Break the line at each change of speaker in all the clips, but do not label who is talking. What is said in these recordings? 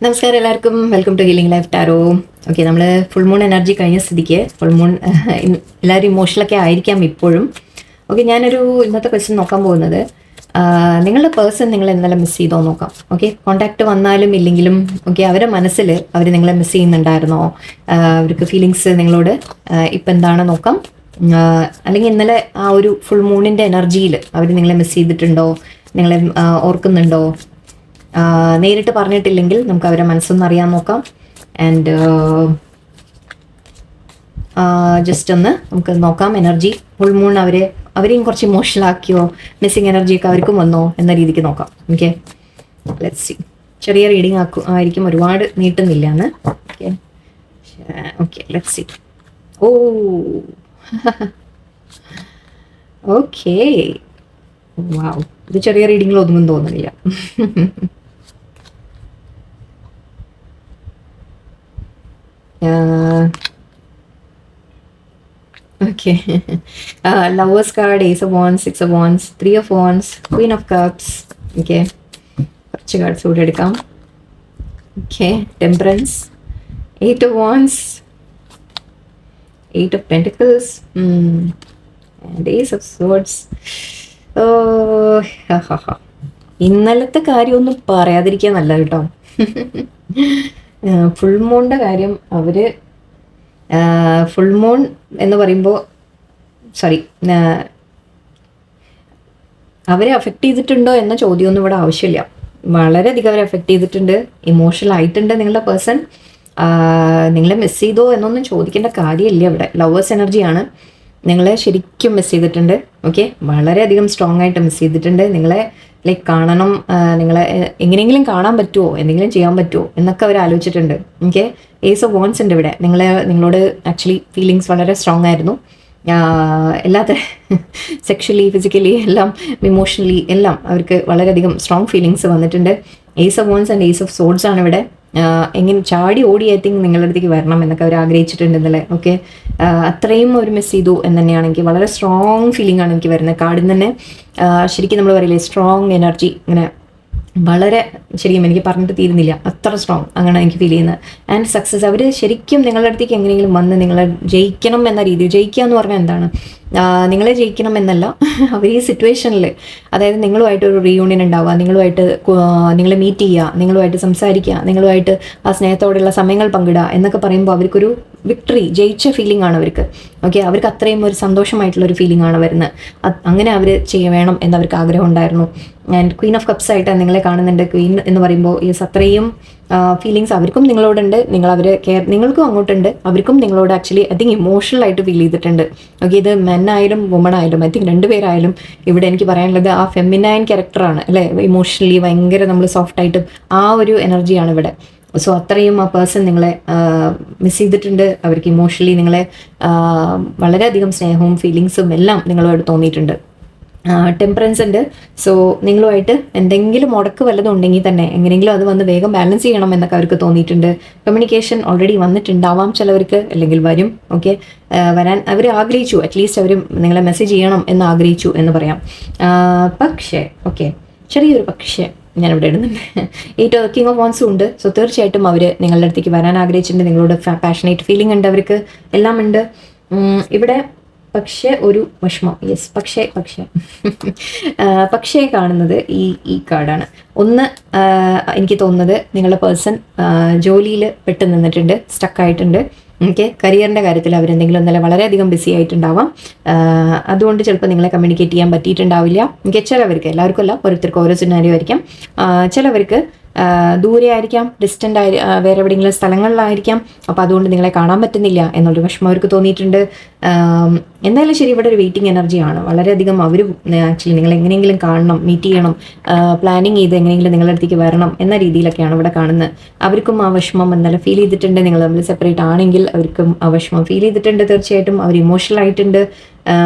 നമസ്കാരം എല്ലാവർക്കും, welcome to healing life tarot. Okay, നമ്മൾ ഫുൾ മൂൺ എനർജി കഴിഞ്ഞ സ്ഥിതിക്ക് ഫുൾ മൂൺ എല്ലാവരും ഇമോഷണലൊക്കെ ആയിരിക്കാം ഇപ്പോഴും. ഓക്കെ, ഞാനൊരു ഇന്നത്തെ ക്വസ്റ്റ്യൻ നോക്കാൻ പോകുന്നത്, നിങ്ങളുടെ പേഴ്സൺ നിങ്ങളെ ഇന്നലെ മിസ് ചെയ്തോ നോക്കാം. ഓക്കെ, കോണ്ടാക്ട് വന്നാലും ഇല്ലെങ്കിലും ഓക്കെ, അവരുടെ മനസ്സിൽ അവർ നിങ്ങളെ മിസ് ചെയ്യുന്നുണ്ടായിരുന്നോ, അവർക്ക് ഫീലിങ്സ് നിങ്ങളോട് ഇപ്പം എന്താണ് നോക്കാം. അല്ലെങ്കിൽ ഇന്നലെ ആ ഒരു ഫുൾ മൂണിൻ്റെ എനർജിയിൽ അവർ നിങ്ങളെ മിസ് ചെയ്തിട്ടുണ്ടോ, നിങ്ങളെ ഓർക്കുന്നുണ്ടോ. നേരിട്ട് പറഞ്ഞിട്ടില്ലെങ്കിൽ നമുക്ക് അവരെ മനസ്സൊന്ന് അറിയാൻ നോക്കാം. ആൻഡ് ജസ്റ്റ് ഒന്ന് നമുക്ക് നോക്കാം എനർജി ഫുൾ മൂൺ അവരെയും കുറച്ച് ഇമോഷണൽ ആക്കിയോ, മിസ്സിങ് എനർജിയൊക്കെ അവർക്കും വന്നോ എന്ന രീതിക്ക് നോക്കാം. Okay, let's see. ചെറിയ റീഡിങ് ആയിരിക്കും, ഒരുപാട് നീട്ടുന്നില്ല എന്ന്. Okay okay, let's see. Oh okay, wow, ഇത് ചെറിയ റീഡിങ്ങിൽ ഒന്നും തോന്നുന്നില്ല. Okay. Lovers card, Ace of Wands, Six of Wands, Three of Wands, Queen of Cups. Okay. കുറച്ച് കാർഡ്സ് കൂടെ എടുക്കാം. Okay. Temperance, Eight of Wands, Eight of Pentacles, and Ace of Swords. ഇന്നലത്തെ കാര്യമൊന്നും പറയാതിരിക്കാൻ നല്ല കേട്ടോ. ഫുൾ മൂണിൻ്റെ കാര്യം ഫുൾ മൂൺ എന്ന് പറയുമ്പോൾ അവരെ അഫക്റ്റ് ചെയ്തിട്ടുണ്ടോ എന്ന ചോദ്യമൊന്നും ഇവിടെ ആവശ്യമില്ല. വളരെയധികം അവരെ അഫക്റ്റ് ചെയ്തിട്ടുണ്ട്, ഇമോഷണൽ ആയിട്ടുണ്ട് നിങ്ങളുടെ പേഴ്സൺ. നിങ്ങളെ മിസ് ചെയ്തോ എന്നൊന്നും ചോദിക്കേണ്ട കാര്യമില്ല ഇവിടെ. ലവേഴ്സ് എനർജിയാണ്, നിങ്ങളെ ശരിക്കും മിസ് ചെയ്തിട്ടുണ്ട്. ഓക്കെ, വളരെയധികം സ്ട്രോങ് ആയിട്ട് മിസ് ചെയ്തിട്ടുണ്ട്. നിങ്ങളെ ലൈക്ക് കാണണം, നിങ്ങളെ എങ്ങനെയെങ്കിലും കാണാൻ പറ്റുമോ, എന്തെങ്കിലും ചെയ്യാൻ പറ്റുമോ എന്നൊക്കെ അവർ ആലോചിച്ചിട്ടുണ്ട്. ഓക്കെ, ഏസ് ഓഫ് വോൺസ് ഉണ്ട് ഇവിടെ. നിങ്ങളോട് ആക്ച്വലി ഫീലിങ്സ് വളരെ സ്ട്രോങ് ആയിരുന്നു. എല്ലാത്ത സെക്ഷലി, ഫിസിക്കലി എല്ലാം, ഇമോഷണലി എല്ലാം അവർക്ക് വളരെയധികം സ്ട്രോങ് ഫീലിങ്സ് വന്നിട്ടുണ്ട്. Ace of wands and ace of swords ആണ് ഇവിടെ. എങ്ങനെ ചാടി ഓടി ഐ തിങ്ക് നിങ്ങളുടെ അടുത്തേക്ക് വരണം എന്നൊക്കെ അവർ ആഗ്രഹിച്ചിട്ടുണ്ടെന്നല്ലേ. ഓക്കെ, അത്രയും ഒരു മിസ് ചെയ്തു എന്ന് തന്നെയാണ് എനിക്ക് വളരെ സ്ട്രോങ് ഫീലിംഗ് ആണ് എനിക്ക് വരുന്നത്. കാർഡിൽ തന്നെ ശരിക്കും നമ്മൾ പറയില്ലേ, സ്ട്രോങ് എനർജി, ഇങ്ങനെ വളരെ ശരിക്കും എനിക്ക് പറഞ്ഞിട്ട് തീരുന്നില്ല, അത്ര സ്ട്രോങ് അങ്ങനെ എനിക്ക് ഫീൽ ചെയ്യുന്നത്. ആൻഡ് സക്സസ്, അവർ ശരിക്കും നിങ്ങളുടെ അടുത്തേക്ക് എങ്ങനെയെങ്കിലും വന്ന് നിങ്ങളെ ജയിക്കണം എന്ന രീതിയിൽ. ജയിക്കുക എന്ന് പറഞ്ഞാൽ എന്താണ്, നിങ്ങളെ ജയിക്കണം എന്നല്ല, അവർ ഈ സിറ്റുവേഷനിൽ, അതായത് നിങ്ങളുമായിട്ടൊരു റീയൂണിയൻ ഉണ്ടാവുക, നിങ്ങളെ മീറ്റ് ചെയ്യുക, നിങ്ങളുമായിട്ട് സംസാരിക്കുക, നിങ്ങളുമായിട്ട് ആ സ്നേഹത്തോടെയുള്ള സമയങ്ങൾ പങ്കിടുക എന്നൊക്കെ പറയുമ്പോൾ അവർക്കൊരു വിക്ടറി, ജയിച്ച ഫീലിംഗ് ആണ് അവർക്ക്. ഓക്കെ, അവർക്ക് അത്രയും ഒരു സന്തോഷമായിട്ടുള്ളൊരു ഫീലിംഗ് ആണ് വരുന്നത്. അങ്ങനെ അവർ വേണം എന്നവർക്ക് ആഗ്രഹം ഉണ്ടായിരുന്നു. ആൻഡ് ക്വീൻ ഓഫ് കപ്സ് ആയിട്ട് നിങ്ങളെ കാണുന്നുണ്ട്. ക്വീൻ എന്ന് പറയുമ്പോൾ യെസ്, അത്രയും ഫീലിങ്സ് അവർക്കും നിങ്ങളോടുണ്ട്, നിങ്ങൾക്കും അങ്ങോട്ടുണ്ട്. അവർക്കും നിങ്ങളോട് ആക്ച്വലി ഐ തിങ്ക് ഇമോഷണൽ ആയിട്ട് ഫീൽ ചെയ്തിട്ടുണ്ട്. ഓക്കെ, ഇത് മെൻ ആയാലും വുമൺ ആയാലും ഐ തിങ്ക് രണ്ടുപേരായാലും ഇവിടെ എനിക്ക് പറയാനുള്ളത് ആ ഫെമിനൈൻ ക്യാരക്ടറാണ് അല്ലേ. ഇമോഷണലി ഭയങ്കര നമ്മൾ സോഫ്റ്റ് ആയിട്ട് ആ ഒരു എനർജിയാണ് ഇവിടെ. സോ അത്രയും ആ പേഴ്സൺ നിങ്ങളെ മിസ് ചെയ്തിട്ടുണ്ട്. അവർക്ക് ഇമോഷണലി നിങ്ങളെ വളരെയധികം സ്നേഹവും ഫീലിങ്സും എല്ലാം നിങ്ങളുമായിട്ട് തോന്നിയിട്ടുണ്ട്. ടെമ്പറൻസ് ഉണ്ട്. സോ നിങ്ങളുമായിട്ട് എന്തെങ്കിലും മുടക്ക് വല്ലതും ഉണ്ടെങ്കിൽ തന്നെ എങ്ങനെയെങ്കിലും അത് വന്ന് വേഗം ബാലൻസ് ചെയ്യണം എന്നൊക്കെ അവർക്ക് തോന്നിയിട്ടുണ്ട്. കമ്മ്യൂണിക്കേഷൻ ഓൾറെഡി വന്നിട്ടുണ്ടാവാം ചിലവർക്ക്, അല്ലെങ്കിൽ വരും. ഓക്കെ, വരാൻ അവർ ആഗ്രഹിച്ചു, അറ്റ്ലീസ്റ്റ് അവർ നിങ്ങളെ മെസ്സേജ് ചെയ്യണം എന്ന് ആഗ്രഹിച്ചു എന്ന് പറയാം. പക്ഷേ ഓക്കെ, ചെറിയൊരു പക്ഷേ ഞാനിവിടെ ഇടുന്നുണ്ട്. കിങ് ഓഫ് വോൺസും ഉണ്ട്. സോ തീർച്ചയായിട്ടും അവർ നിങ്ങളുടെ അടുത്തേക്ക് വരാൻ ആഗ്രഹിച്ചിട്ടുണ്ട്. നിങ്ങളോട് പാഷനേറ്റ് ഫീലിംഗ് ഉണ്ട് അവർക്ക്, എല്ലാം ഉണ്ട് ഇവിടെ. പക്ഷേ ഒരു വിഷമം, യെസ്, പക്ഷേ കാണുന്നത് ഈ കാർഡാണ്. ഒന്ന്, എനിക്ക് തോന്നുന്നത് നിങ്ങളുടെ പേഴ്സൺ ജോലിയിൽ പെട്ട് നിന്നിട്ടുണ്ട്, സ്റ്റക്കായിട്ടുണ്ട്. ഓക്കെ, കരിയറിൻ്റെ കാര്യത്തിൽ അവരെന്തെങ്കിലും ഒന്നല്ല വളരെയധികം ബിസി ആയിട്ടുണ്ടാവാം. അതുകൊണ്ട് ചിലപ്പോൾ നിങ്ങളെ കമ്മ്യൂണിക്കേറ്റ് ചെയ്യാൻ പറ്റിയിട്ടുണ്ടാവില്ല. എനിക്ക് ചിലവർക്ക്, എല്ലാവർക്കും അല്ല, ഓരോരുത്തർക്ക് ഓരോ സിനാരിയോ ആയിരിക്കാം. ചിലവർക്ക് ദൂരെ ആയിരിക്കാം, ഡിസ്റ്റൻ്റ് വേറെ എവിടെയെങ്കിലും സ്ഥലങ്ങളിലായിരിക്കാം. അപ്പോൾ അതുകൊണ്ട് നിങ്ങളെ കാണാൻ പറ്റുന്നില്ല എന്നുള്ളൊരു വിഷമം അവർക്ക് തോന്നിയിട്ടുണ്ട്. എന്തായാലും ശരി, ഇവിടെ ഒരു വെയിറ്റിംഗ് എനർജിയാണ് വളരെയധികം. അവർ ആക്ച്വലി നിങ്ങൾ എങ്ങനെയെങ്കിലും കാണണം, മീറ്റ് ചെയ്യണം, പ്ലാനിങ് ചെയ്ത് എങ്ങനെയെങ്കിലും നിങ്ങളുടെ അടുത്തേക്ക് വരണം എന്ന രീതിയിലൊക്കെയാണ് ഇവിടെ കാണുന്നത്. അവർക്കും ആ വിഷമം എന്തായാലും ഫീൽ ചെയ്തിട്ടുണ്ട്. നിങ്ങൾ തമ്മിൽ സെപ്പറേറ്റ് ആണെങ്കിൽ അവർക്കും ആ വിഷമം ഫീൽ ചെയ്തിട്ടുണ്ട്. തീർച്ചയായിട്ടും അവർ ഇമോഷണൽ ആയിട്ടുണ്ട്.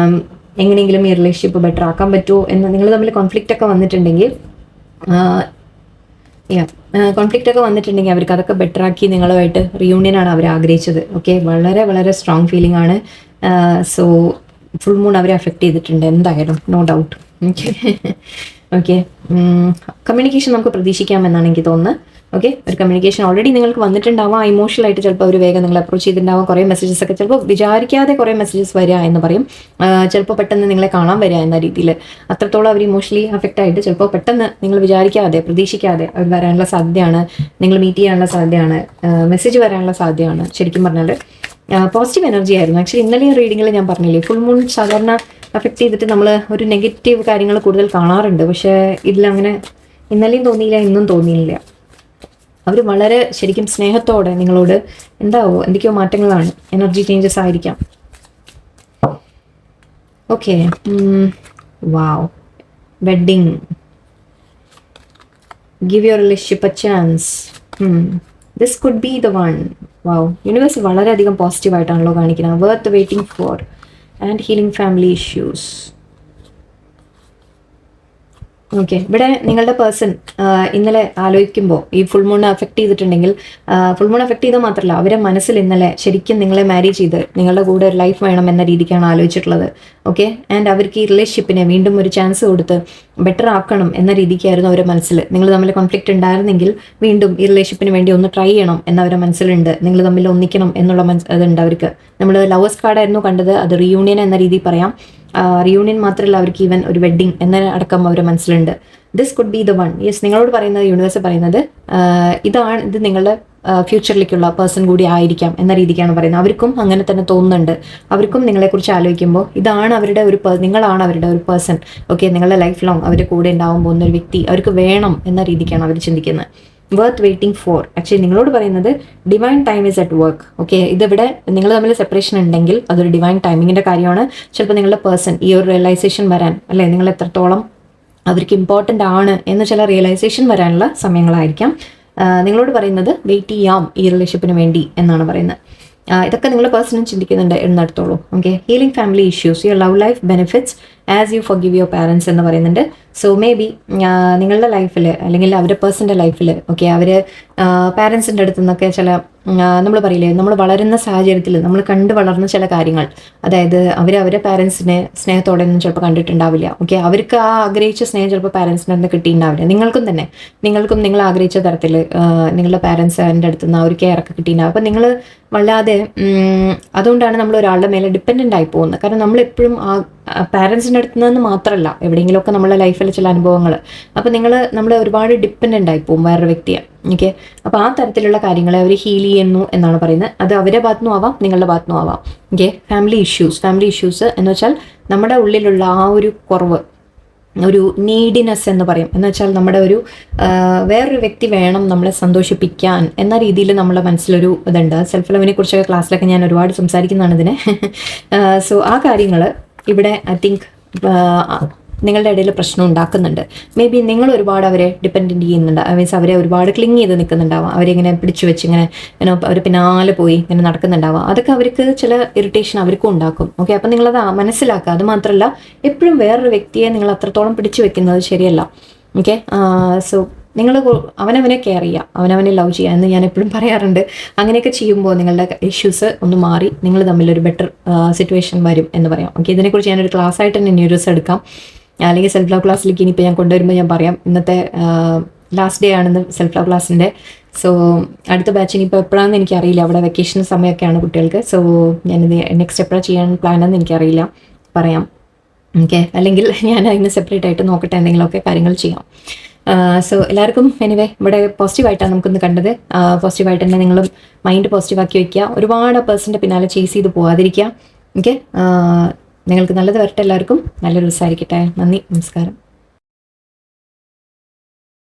എങ്ങനെയെങ്കിലും ഈ റിലേഷൻഷിപ്പ് ബെറ്റർ ആക്കാൻ പറ്റുമോ എന്ന്, നിങ്ങൾ തമ്മിൽ കോൺഫ്ലിക്റ്റ് ഒക്കെ വന്നിട്ടുണ്ടെങ്കിൽ അവർക്ക് അതൊക്കെ ബെറ്റർ ആക്കി നിങ്ങളുമായിട്ട് റിയൂണിയൻ ആണ് അവർ ആഗ്രഹിച്ചത്. ഓക്കെ, വളരെ വളരെ സ്ട്രോങ് ഫീലിംഗ് ആണ്. സോ ഫുൾ മൂൺ അവരെ അഫക്റ്റ് ചെയ്തിട്ടുണ്ട് എന്തായാലും, no doubt. Okay okay, communication നമുക്ക് പ്രതീക്ഷിക്കാമെന്നാണ് എനിക്ക് തോന്നുന്നത്. ഓക്കെ, ഒരു കമ്മ്യൂണിക്കേഷൻ ഓൾറെഡി നിങ്ങൾക്ക് വന്നിട്ടുണ്ടാവാം. ഇമോഷണലായിട്ട് ചിലപ്പോൾ ഒരു വേഗം നിങ്ങൾ അപ്രോച്ച് ചെയ്തിട്ടുണ്ടാവാം. കുറേ മെസ്സേജസ് ഒക്കെ ചിലപ്പോൾ വിചാരിക്കാതെ കുറേ മെസ്സേജസ് വരിക എന്ന് പറയും. ചിലപ്പോൾ പെട്ടെന്ന് നിങ്ങളെ കാണാൻ വരിക എന്ന രീതിയിൽ അത്രത്തോളം അവർ ഇമോഷണലി അഫക്റ്റ് ആയിട്ട് ചിലപ്പോൾ പെട്ടെന്ന് നിങ്ങൾ വിചാരിക്കാതെ പ്രതീക്ഷിക്കാതെ അവർ വരാനുള്ള സാധ്യതയാണ്. നിങ്ങൾ മീറ്റ് ചെയ്യാനുള്ള സാധ്യതയാണ്. മെസ്സേജ് വരാനുള്ള സാധ്യതയാണ്. ശരിക്കും പറഞ്ഞാൽ പോസിറ്റീവ് എനർജി ആയിരുന്നു. ആക്ച്വലി ഇന്നലെ റീഡിങ്ങിൽ ഞാൻ പറഞ്ഞില്ലേ, ഫുൾ മൂൺ സാധാരണ അഫക്റ്റ് ചെയ്തിട്ട് നമ്മൾ ഒരു നെഗറ്റീവ് കാര്യങ്ങൾ കൂടുതൽ കാണാറുണ്ട്. പക്ഷേ ഇതിലങ്ങനെ ഇന്നലെയും തോന്നിയില്ല, ഇന്നും തോന്നിയില്ല. അവർ വളരെ ശരിക്കും സ്നേഹത്തോടെ നിങ്ങളോട് എന്തൊക്കെയോ മാറ്റങ്ങളാണ്, എനർജി ചേഞ്ചസ് ആയിരിക്കാം. Okay, wow, wedding, give your relationship A chance, this could be the one. Wow, universe വളരെയധികം പോസിറ്റീവായിട്ടാണല്ലോ കാണിക്കുന്നത്. Worth waiting for and healing family issues. Okay, ഇവിടെ നിങ്ങളുടെ പേഴ്സൺ ഇന്നലെ ആലോചിക്കുമ്പോൾ ഈ ഫുൾ മൂൺ അഫക്റ്റ് ചെയ്തിട്ടുണ്ടെങ്കിൽ, ഫുൾ മൂൺ അഫക്റ്റ് ചെയ്താൽ മാത്രമല്ല അവരെ മനസ്സിൽ ഇന്നലെ ശരിക്കും നിങ്ങളെ മാരേജ് ചെയ്ത് നിങ്ങളുടെ കൂടെ ഒരു ലൈഫ് വേണം എന്ന രീതിക്കാണ് ആലോചിച്ചിട്ടുള്ളത്. ഓക്കെ, ആൻഡ് അവർക്ക് ഈ റിലേഷൻഷിപ്പിനെ വീണ്ടും ഒരു ചാൻസ് കൊടുത്ത് ബെറ്റർ ആക്കണം എന്ന രീതിക്കായിരുന്നു അവരുടെ മനസ്സിൽ. നിങ്ങൾ തമ്മിൽ കോൺഫ്ലിക്റ്റ് ഉണ്ടായിരുന്നെങ്കിൽ വീണ്ടും ഈ റിലേഷൻഷിപ്പിന് വേണ്ടി ഒന്ന് ട്രൈ ചെയ്യണം എന്നവരുടെ മനസ്സിലുണ്ട്. നിങ്ങൾ തമ്മിൽ ഒന്നിക്കണം എന്നുള്ള അതുണ്ട് അവർക്ക്. നമ്മൾ ലവേഴ്സ് കാർഡായിരുന്നു കണ്ടത്, അത് റീയൂണിയൻ എന്ന രീതിയിൽ പറയാം. റിയൂണിയൻ മാത്രമല്ല, അവർക്ക് ഈവൻ ഒരു വെഡ്ഡിങ് എന്ന അടക്കം അവരുടെ മനസ്സിലുണ്ട്. This could be the one. Yes, നിങ്ങളോട് പറയുന്നത്, യൂണിവേഴ്സ് പറയുന്നത് ഇത് നിങ്ങളുടെ ഫ്യൂച്ചറിലേക്കുള്ള പേഴ്സൺ കൂടി ആയിരിക്കാം എന്ന രീതിക്കാണ് പറയുന്നത്. അവർക്കും അങ്ങനെ തന്നെ തോന്നുന്നുണ്ട്. അവർക്കും നിങ്ങളെക്കുറിച്ച് ആലോചിക്കുമ്പോൾ ഇതാണ് അവരുടെ ഒരു നിങ്ങളാണ് അവരുടെ ഒരു പേഴ്സൺ. ഓക്കെ, നിങ്ങളുടെ ലൈഫ് ലോങ് അവരുടെ കൂടെ ഉണ്ടാവാൻ പോകുന്ന ഒരു വ്യക്തി അവർക്ക് വേണം എന്ന രീതിക്കാണ് അവർ ചിന്തിക്കുന്നത്. Worth waiting for. ആക്ച്വലി നിങ്ങളോട് പറയുന്നത് divine time is at work. Okay, ഇതിവിടെ നിങ്ങൾ തമ്മിൽ സെപ്പറേഷൻ ഉണ്ടെങ്കിൽ അതൊരു ഡിവൈൻ ടൈമിങ്ങിൻ്റെ കാര്യമാണ്. ചിലപ്പോൾ നിങ്ങളുടെ പേഴ്സൺ ഈ ഒരു റിയലൈസേഷൻ വരാൻ, അല്ലെ നിങ്ങൾ എത്രത്തോളം അവർക്ക് ഇമ്പോർട്ടൻ്റ് ആണ് എന്ന് ചില റിയലൈസേഷൻ വരാനുള്ള സമയങ്ങളായിരിക്കാം. നിങ്ങളോട് പറയുന്നത് വെയിറ്റ് ചെയ്യാം ഈ റിലേഷൻഷിപ്പിന് വേണ്ടി എന്നാണ് പറയുന്നത്. ഇതൊക്കെ നിങ്ങളുടെ പേഴ്സണും ചിന്തിക്കുന്നുണ്ട് എന്നിടത്തോളൂ. Okay, healing family issues, your love life benefits as you forgive your parents എന്ന് പറയുന്നുണ്ട്. സോ മേ ബി നിങ്ങളുടെ ലൈഫിൽ അല്ലെങ്കിൽ അവരുടെ പേഴ്സൻ്റെ ലൈഫിൽ ഓക്കെ അവർ പാരൻസിൻ്റെ അടുത്ത് നിന്നൊക്കെ ചില നമ്മൾ പറയില്ലേ, നമ്മൾ വളരുന്ന സാഹചര്യത്തിൽ നമ്മൾ കണ്ടു വളർന്ന ചില കാര്യങ്ങൾ, അതായത് അവരെ പാരൻസിനെ സ്നേഹത്തോടെ ഒന്നും ചിലപ്പോൾ കണ്ടിട്ടുണ്ടാവില്ല. ഓക്കെ, അവർക്ക് ആ ആഗ്രഹിച്ച സ്നേഹം ചിലപ്പോൾ പാരൻസിൻ്റെ അടുത്ത് കിട്ടിയിട്ടുണ്ടാവില്ല. നിങ്ങൾക്കും നിങ്ങൾ ആഗ്രഹിച്ച തരത്തിൽ നിങ്ങളുടെ പാരൻസിൻ്റെ അടുത്ത് നിന്ന് ആ ഒരു കെയർ ഒക്കെ കിട്ടിയിട്ടുണ്ടാവും. അപ്പോൾ നിങ്ങൾ വല്ലാതെ അതുകൊണ്ടാണ് നമ്മൾ ഒരാളുടെ മേലെ ഡിപ്പെൻഡൻ്റ് ആയി പോകുന്നത്. കാരണം നമ്മളെപ്പോഴും ആ പാരൻസിൻ്റെ അടുത്ത് നിന്ന് മാത്രമല്ല, എവിടെയെങ്കിലുമൊക്കെ നമ്മളെ ലൈഫിൽ ചില അനുഭവങ്ങൾ, അപ്പോൾ നമ്മൾ ഒരുപാട് ഡിപ്പെൻഡൻ്റ് ആയി പോകും വേറൊരു വ്യക്തിയെ. ഓക്കെ, അപ്പോൾ ആ തരത്തിലുള്ള കാര്യങ്ങളെ അവർ ഹീൽ ചെയ്യുന്നു എന്നാണ് പറയുന്നത്. അത് അവരുടെ ഭാഗത്തുനിന്നും ആവാം, നിങ്ങളുടെ ഭാഗത്തുനിന്നും ആവാം. ഓക്കെ, ഫാമിലി ഇഷ്യൂസ് എന്ന് വെച്ചാൽ നമ്മുടെ ഉള്ളിലുള്ള ആ ഒരു കുറവ്, ഒരു നീഡിനെസ് എന്ന് പറയും. എന്ന് വെച്ചാൽ നമ്മുടെ ഒരു വേറൊരു വ്യക്തി വേണം നമ്മളെ സന്തോഷിപ്പിക്കാൻ എന്ന രീതിയിൽ നമ്മുടെ മനസ്സിലൊരു ഇതുണ്ട്. സെൽഫ് ലവിനെ കുറിച്ചൊക്കെ ക്ലാസ്സിലൊക്കെ ഞാൻ ഒരുപാട് സംസാരിക്കുന്നതാണ് ഇതിനെ. സോ ആ കാര്യങ്ങൾ ഇവിടെ ഐ തിങ്ക് നിങ്ങളുടെ ഇടയിൽ പ്രശ്നം ഉണ്ടാക്കുന്നുണ്ട്. മേ ബി നിങ്ങൾ ഒരുപാട് അവരെ ഡിപ്പെൻഡൻറ്റ് ചെയ്യുന്നുണ്ട്. മീൻസ് അവരെ ഒരുപാട് ക്ലിങ് ചെയ്ത് നിൽക്കുന്നുണ്ടാവാം. അവരിങ്ങനെ പിടിച്ചു വെച്ച് ഇങ്ങനെ അവർ പിന്നാലെ പോയി ഇങ്ങനെ നടക്കുന്നുണ്ടാവാം. അതൊക്കെ അവർക്ക് ചില ഇറിറ്റേഷൻ അവർക്കും ഉണ്ടാക്കും. ഓക്കെ, അപ്പം നിങ്ങളത് മനസ്സിലാക്കുക. അത് മാത്രമല്ല, എപ്പോഴും വേറൊരു വ്യക്തിയെ നിങ്ങൾ അത്രത്തോളം പിടിച്ചു വെക്കുന്നത് ശരിയല്ല. ഓക്കെ, സോ നിങ്ങൾ അവനവനെ കെയർ ചെയ്യുക, അവനവനെ ലവ് ചെയ്യുക എന്ന് ഞാൻ എപ്പോഴും പറയാറുണ്ട്. അങ്ങനെയൊക്കെ ചെയ്യുമ്പോൾ നിങ്ങളുടെ ഇഷ്യൂസ് ഒന്ന് മാറി നിങ്ങൾ തമ്മിലൊരു ബെറ്റർ സിറ്റുവേഷൻ വരും എന്ന് പറയാം. ഓക്കെ, ഇതിനെക്കുറിച്ച് ഞാനൊരു ക്ലാസ് ആയിട്ട് തന്നെ ഇനി ഒരു ദിവസം എടുക്കാം, അല്ലെങ്കിൽ സെൽഫ് ലവ് ക്ലാസ്സിലേക്ക് ഇനിയിപ്പോൾ ഞാൻ കൊണ്ടുവരുമ്പോൾ ഞാൻ പറയാം. ഇന്നത്തെ ലാസ്റ്റ് ഡേ ആണെന്ന് സെൽഫ് ലവ് ക്ലാസ്സിൻ്റെ. സോ അടുത്ത ബാച്ച് ഇനിയിപ്പോൾ എപ്പോഴാണെന്ന് എനിക്കറിയില്ല. അവിടെ വെക്കേഷൻ സമയമൊക്കെയാണ് കുട്ടികൾക്ക്. സോ ഞാനിത് നെക്സ്റ്റ് എപ്പോഴാണ് ചെയ്യാൻ പ്ലാനെന്ന് എനിക്കറിയില്ല, പറയാം. ഓക്കെ, അല്ലെങ്കിൽ ഞാൻ അതിന് സെപ്പറേറ്റ് ആയിട്ട് നോക്കട്ടെ, എന്തെങ്കിലുമൊക്കെ കാര്യങ്ങൾ ചെയ്യാം. സോ എല്ലാവർക്കും എനിവേ ഇവിടെ പോസിറ്റീവായിട്ടാണ് നമുക്കൊന്ന് കണ്ടത്. പോസിറ്റീവായിട്ട് തന്നെ നിങ്ങളും മൈൻഡ് പോസിറ്റീവാക്കി വയ്ക്കുക. ഒരുപാട് പേഴ്സൻ്റെ പിന്നാലെ ചേസ് ചെയ്ത് പോകാതിരിക്കുക. ഓക്കെ, നിങ്ങൾക്ക് നല്ലത് വരട്ടെ. എല്ലാവർക്കും നല്ലൊരു ദിവസമായിരിക്കട്ടെ. നന്ദി, നമസ്കാരം.